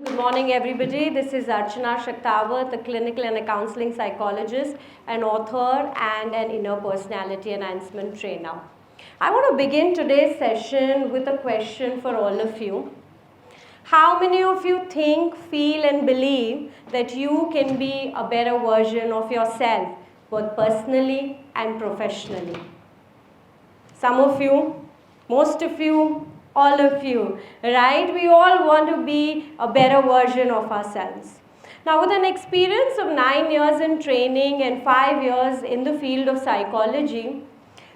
Good morning, everybody. This is Archana Shaktawat, a clinical and a counseling psychologist, an author, and an inner personality enhancement trainer. I want to begin today's session with a question for all of you. How many of you think, feel, and believe that you can be a better version of yourself, both personally and professionally? Some of you, most of you, all of you, right? We all want to be a better version of ourselves. Now, with an experience of 9 years in training and 5 years in the field of psychology,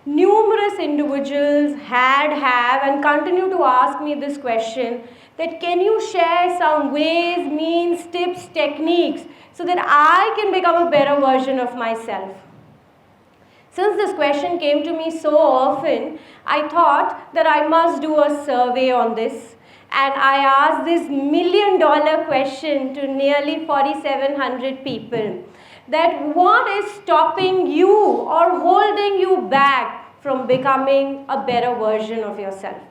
numerous individuals have, and continue to ask me this question that can you share some ways, means, tips, techniques so that I can become a better version of myself? Since this question came to me so often, I thought that I must do a survey on this. And I asked this million-dollar question to nearly 4,700 people. That what is stopping you or holding you back from becoming a better version of yourself?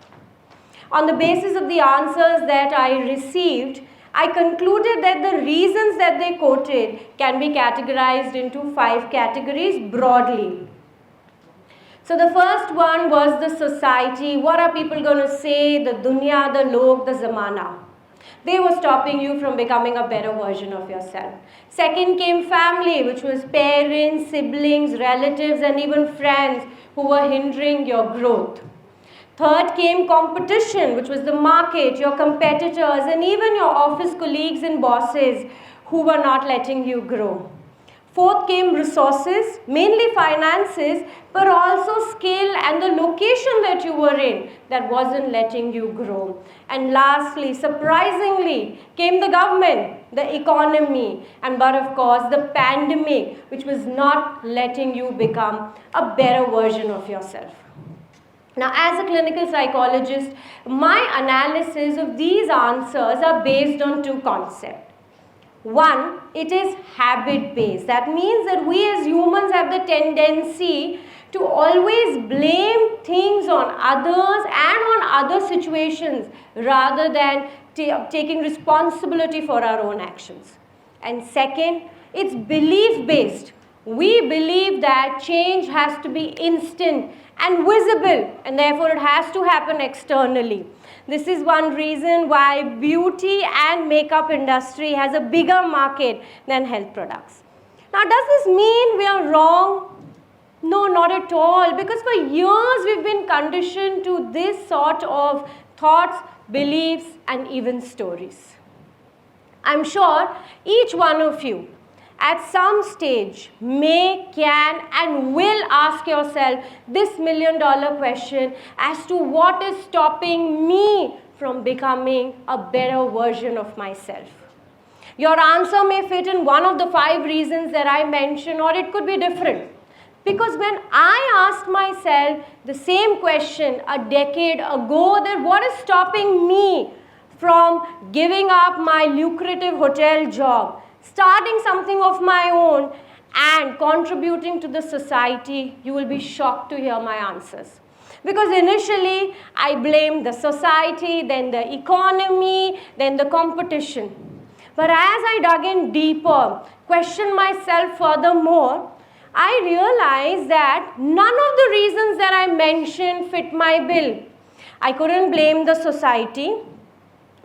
On the basis of the answers that I received, I concluded that the reasons that they quoted can be categorized into 5 categories broadly. So the first one was the society. What are people going to say? The dunya, the log, the zamana. They were stopping you from becoming a better version of yourself. Second came family, which was parents, siblings, relatives, and even friends who were hindering your growth. Third came competition, which was the market, your competitors, and even your office colleagues and bosses who were not letting you grow. Fourth came resources, mainly finances, but also skill and the location that you were in that wasn't letting you grow. And lastly, surprisingly, came the government, the economy, and but of course the pandemic, which was not letting you become a better version of yourself. Now, as a clinical psychologist, my analysis of these answers are based on 2 concepts. One, it is habit-based. That means that we as humans have the tendency to always blame things on others and on other situations rather than taking responsibility for our own actions. And second, it's belief-based. We believe that change has to be instant and visible, and therefore it has to happen externally. This is one reason why beauty and makeup industry has a bigger market than health products. Now, does this mean we are wrong? No, not at all, because for years we've been conditioned to this sort of thoughts, beliefs, and even stories. I'm sure each one of you at some stage may, can, and will ask yourself this million-dollar question as to what is stopping me from becoming a better version of myself. Your answer may fit in one of the 5 reasons that I mentioned, or it could be different. Because when I asked myself the same question a decade ago, that what is stopping me from giving up my lucrative hotel job, starting something of my own, and contributing to the society, you will be shocked to hear my answers. Because initially, I blamed the society, then the economy, then the competition. But as I dug in deeper, questioned myself furthermore, I realized that none of the reasons that I mentioned fit my bill. I couldn't blame the society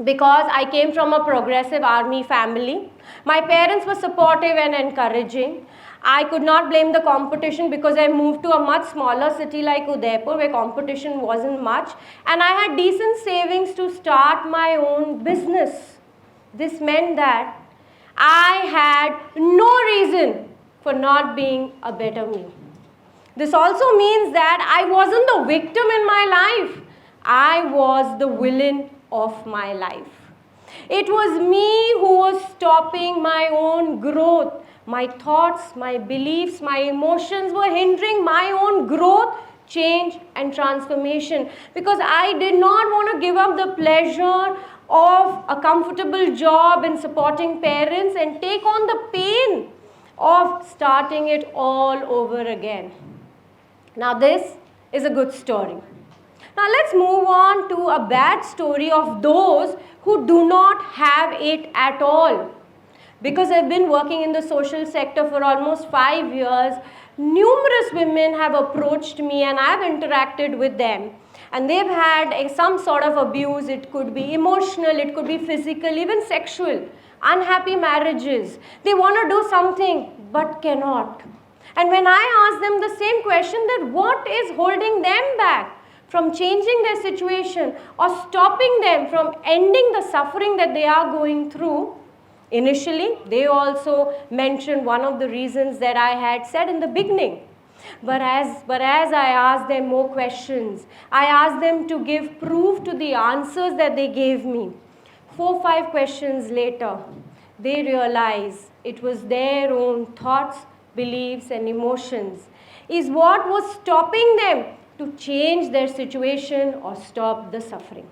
because I came from a progressive army family. My parents were supportive and encouraging. I could not blame the competition because I moved to a much smaller city like Udaipur where competition wasn't much, and I had decent savings to start my own business. This meant that I had no reason for not being a better me. This also means that I wasn't the victim in my life. I was the villain of my life. It was me who was stopping my own growth. My thoughts, my beliefs, my emotions were hindering my own growth, change, and transformation because I did not want to give up the pleasure of a comfortable job and supporting parents and take on the pain of starting it all over again. Now, this is a good story. Now let's move on to a bad story of those who do not have it at all. Because I've been working in the social sector for almost 5 years, numerous women have approached me and I've interacted with them. And they've had some sort of abuse. It could be emotional, it could be physical, even sexual. Unhappy marriages. They want to do something but cannot. And when I ask them the same question, that what is holding them back from changing their situation or stopping them from ending the suffering that they are going through, initially, they also mentioned one of the reasons that I had said in the beginning. But as I asked them more questions, I asked them to give proof to the answers that they gave me. 4-5 questions later, they realized it was their own thoughts, beliefs, and emotions is what was stopping them to change their situation or stop the suffering.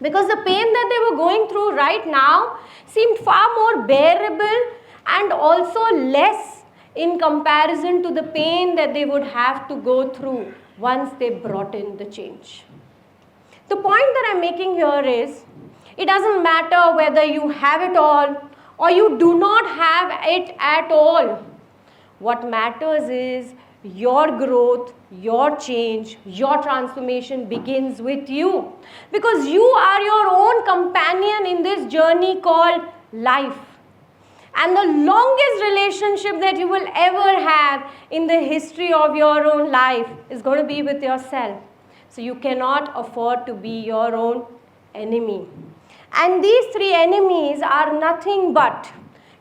Because the pain that they were going through right now seemed far more bearable and also less in comparison to the pain that they would have to go through once they brought in the change. The point that I'm making here is, it doesn't matter whether you have it all or you do not have it at all. What matters is your growth, your change, your transformation begins with you. Because you are your own companion in this journey called life. And the longest relationship that you will ever have in the history of your own life is going to be with yourself. So you cannot afford to be your own enemy. And these 3 enemies are nothing but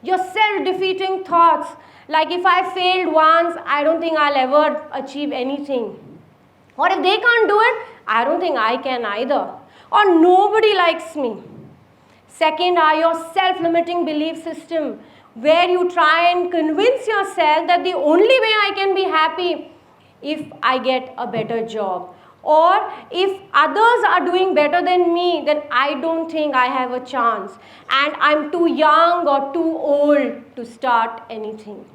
your self-defeating thoughts. Like, if I failed once, I don't think I'll ever achieve anything. Or if they can't do it, I don't think I can either. Or nobody likes me. Second are your self-limiting belief system, where you try and convince yourself that the only way I can be happy if I get a better job. Or if others are doing better than me, then I don't think I have a chance. And I'm too young or too old to start anything.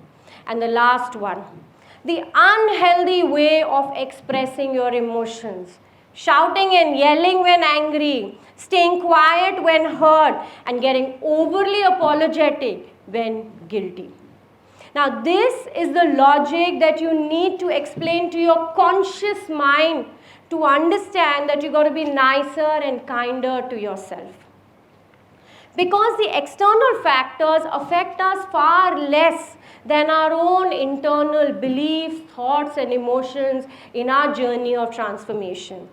And the last one, the unhealthy way of expressing your emotions. Shouting and yelling when angry, staying quiet when hurt, and getting overly apologetic when guilty. Now, this is the logic that you need to explain to your conscious mind to understand that you've got to be nicer and kinder to yourself. Because the external factors affect us far less than our own internal beliefs, thoughts, and emotions in our journey of transformation.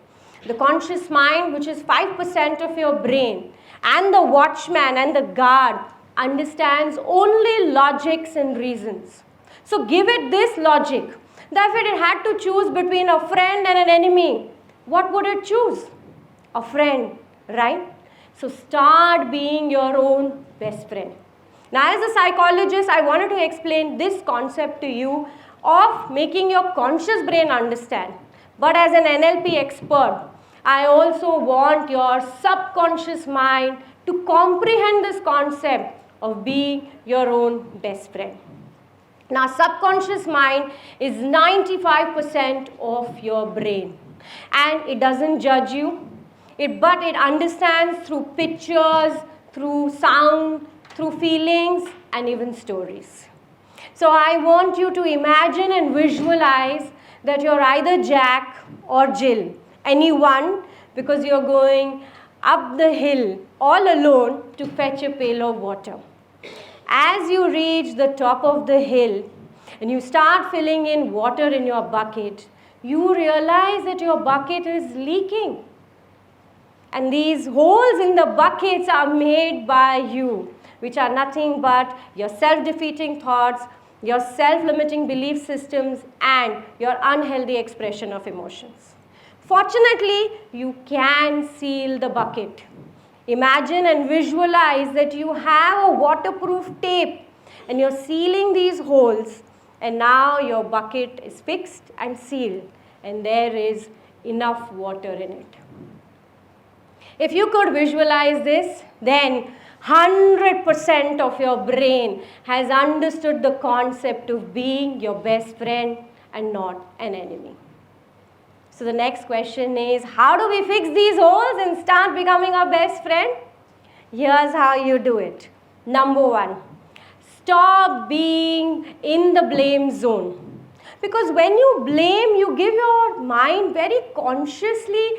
The conscious mind, which is 5% of your brain, and the watchman and the guard understands only logics and reasons. So give it this logic, that if it had to choose between a friend and an enemy, what would it choose? A friend, right? So start being your own best friend. Now, as a psychologist, I wanted to explain this concept to you of making your conscious brain understand. But as an NLP expert, I also want your subconscious mind to comprehend this concept of being your own best friend. Now, subconscious mind is 95% of your brain, and it doesn't judge you, but it understands through pictures, through sound, through feelings, and even stories. So I want you to imagine and visualize that you're either Jack or Jill, anyone, because you're going up the hill all alone to fetch a pail of water. As you reach the top of the hill and you start filling in water in your bucket, you realize that your bucket is leaking. And these holes in the buckets are made by you, which are nothing but your self-defeating thoughts, your self-limiting belief systems, and your unhealthy expression of emotions. Fortunately, you can seal the bucket. Imagine and visualize that you have a waterproof tape and you're sealing these holes, and now your bucket is fixed and sealed, and there is enough water in it. If you could visualize this, then 100% of your brain has understood the concept of being your best friend and not an enemy. So the next question is, how do we fix these holes and start becoming our best friend? Here's how you do it. Number one, stop being in the blame zone. Because when you blame, you give your mind very consciously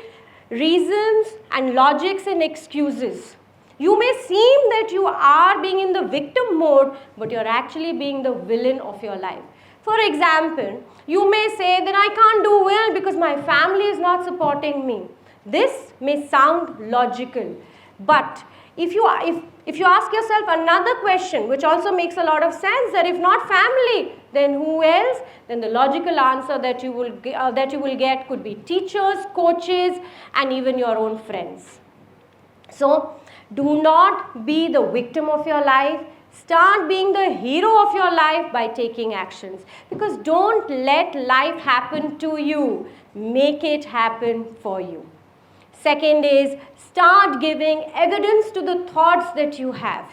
reasons and logics and excuses. You may seem that you are being in the victim mode, but you're actually being the villain of your life. For example, you may say that I can't do well because my family is not supporting me. This may sound logical, but if you ask yourself another question, which also makes a lot of sense, that if not family, then who else? Then the logical answer that you will get could be teachers, coaches, and even your own friends. So, do not be the victim of your life. Start being the hero of your life by taking actions. Because don't let life happen to you. Make it happen for you. Second is, start giving evidence to the thoughts that you have.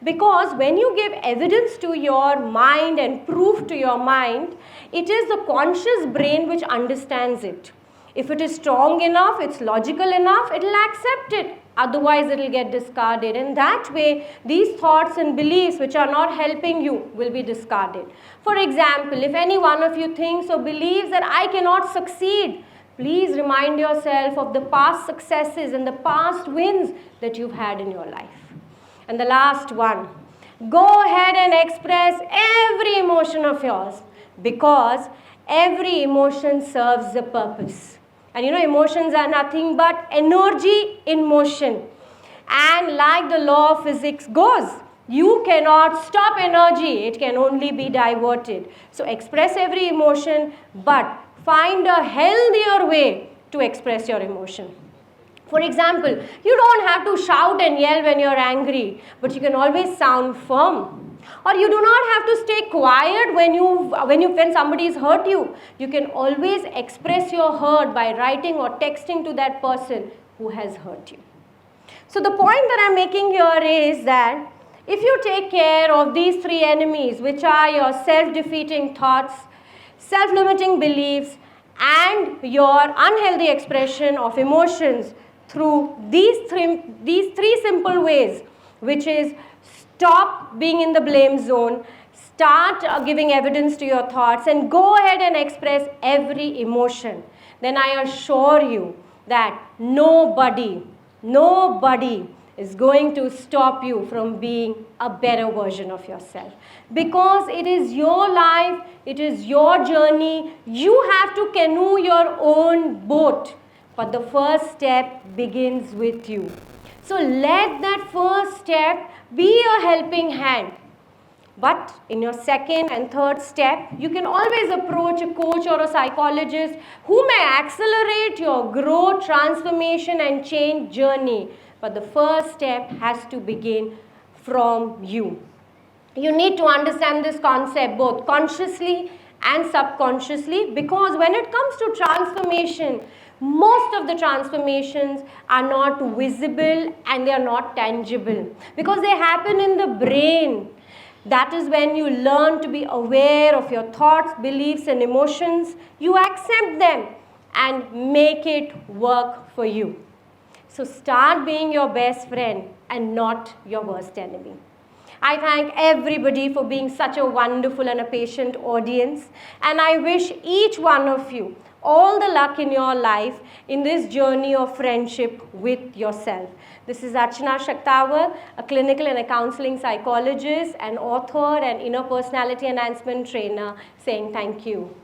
Because when you give evidence to your mind and proof to your mind, it is the conscious brain which understands it. If it is strong enough, it's logical enough, it will accept it. Otherwise, it will get discarded. And that way, these thoughts and beliefs which are not helping you will be discarded. For example, if any one of you thinks or believes that I cannot succeed, please remind yourself of the past successes and the past wins that you've had in your life. And the last one, go ahead and express every emotion of yours, because every emotion serves a purpose. And you know, emotions are nothing but energy in motion. And like the law of physics goes, you cannot stop energy, it can only be diverted. So express every emotion, but find a healthier way to express your emotion. For example, you don't have to shout and yell when you're angry, but you can always sound firm. Or you do not have to stay quiet when somebody has hurt you. You can always express your hurt by writing or texting to that person who has hurt you. So the point that I'm making here is that if you take care of these three enemies, which are your self-defeating thoughts, self-limiting beliefs, and your unhealthy expression of emotions through these three simple ways, which is stop being in the blame zone, start giving evidence to your thoughts, and go ahead and express every emotion, then I assure you that nobody is going to stop you from being a better version of yourself. Because it is your life, it is your journey, you have to canoe your own boat. But the first step begins with you. So let that first step be a helping hand. But in your second and third step, you can always approach a coach or a psychologist who may accelerate your growth, transformation, and change journey. But the first step has to begin from you. You need to understand this concept both consciously and subconsciously, because when it comes to transformation, most of the transformations are not visible and they are not tangible because they happen in the brain. That is when you learn to be aware of your thoughts, beliefs, and emotions. You accept them and make it work for you. So start being your best friend and not your worst enemy. I thank everybody for being such a wonderful and a patient audience, and I wish each one of you all the luck in your life in this journey of friendship with yourself. This is Archana Shaktawat, a clinical and a counseling psychologist, an author and inner personality enhancement trainer, saying thank you.